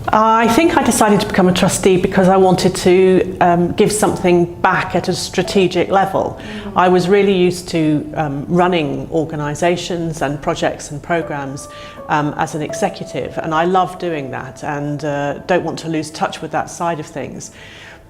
I think I decided to become a trustee because I wanted to give something back at a strategic level. I was really used to running organisations and projects and programmes as an executive, and I love doing that and don't want to lose touch with that side of things.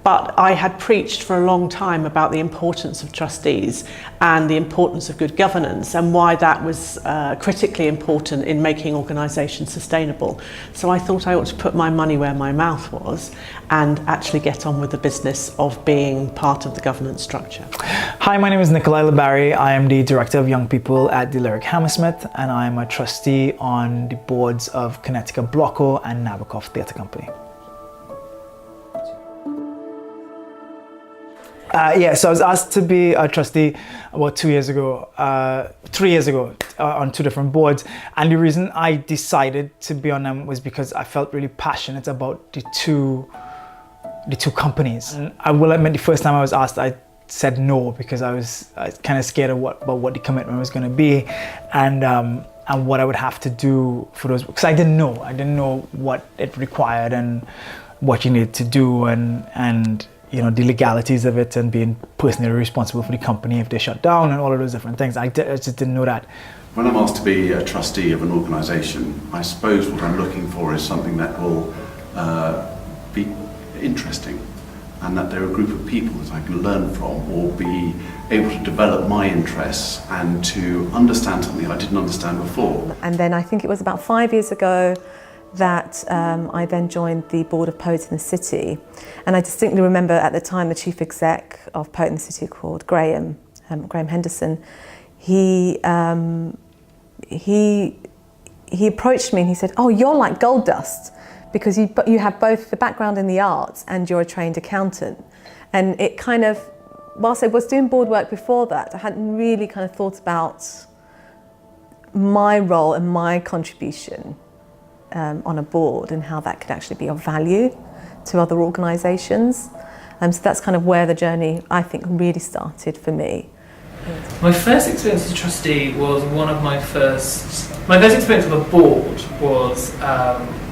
But I had preached for a long time about the importance of trustees and the importance of good governance and why that was critically important in making organisations sustainable. So I thought I ought to put my money where my mouth was and actually get on with the business of being part of the governance structure. Hi, my name is Nikolai Labari. I am the Director of Young People at the Lyric Hammersmith, and I am a trustee on the boards of Connecticut Blocko and Nabokov Theatre Company. So I was asked to be a trustee about 3 years ago, on 2 different boards. And the reason I decided to be on them was because I felt really passionate about the two companies. And I will admit, the first time I was asked, I said no because I was kind of scared about what the commitment was going to be, and what I would have to do for those. Because I didn't know what it required and what you needed to do, and you know, the legalities of it, and being personally responsible for the company if they shut down and all of those different things. I just didn't know that. When I'm asked to be a trustee of an organisation, I suppose what I'm looking for is something that will be interesting, and that there are a group of people that I can learn from or be able to develop my interests and to understand something I didn't understand before. And then I think it was about 5 years ago that I then joined the board of Poets in the City, and I distinctly remember at the time the chief exec of Poet in the City, called Graham Henderson. He approached me and he said, "Oh, you're like gold dust because you have both the background in the arts and you're a trained accountant." And it kind of, whilst I was doing board work before that, I hadn't really kind of thought about my role and my contribution on a board and how that could actually be of value to other organisations. So that's kind of where the journey, I think, really started for me. My first experience as a trustee was my first experience with a board was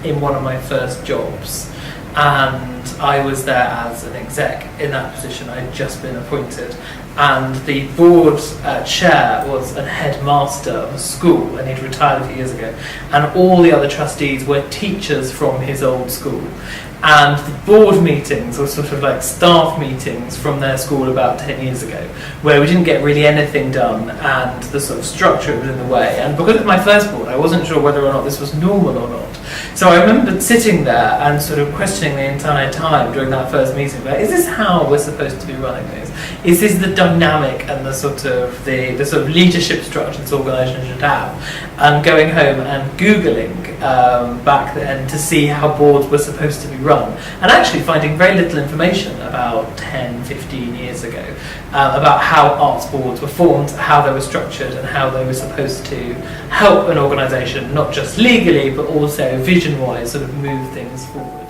in one of my first jobs, and I was there as an exec in that position. I had just been appointed, and the board chair was a headmaster of a school, and he'd retired a few years ago, and all the other trustees were teachers from his old school. And the board meetings were sort of like staff meetings from their school about 10 years ago, where we didn't get really anything done, and the sort of structure was in the way. And because of my first board, I wasn't sure whether or not this was normal or not. So I remember sitting there and sort of questioning the entire time during that first meeting, about, is this how we're supposed to be running this? Is this the dynamic and the sort of leadership structure this organisation should have? And going home and Googling back then to see how boards were supposed to be run, and actually finding very little information about 10, 15 years ago about how arts boards were formed, how they were structured, and how they were supposed to help an organisation, not just legally, but also vision-wise, sort of move things forward.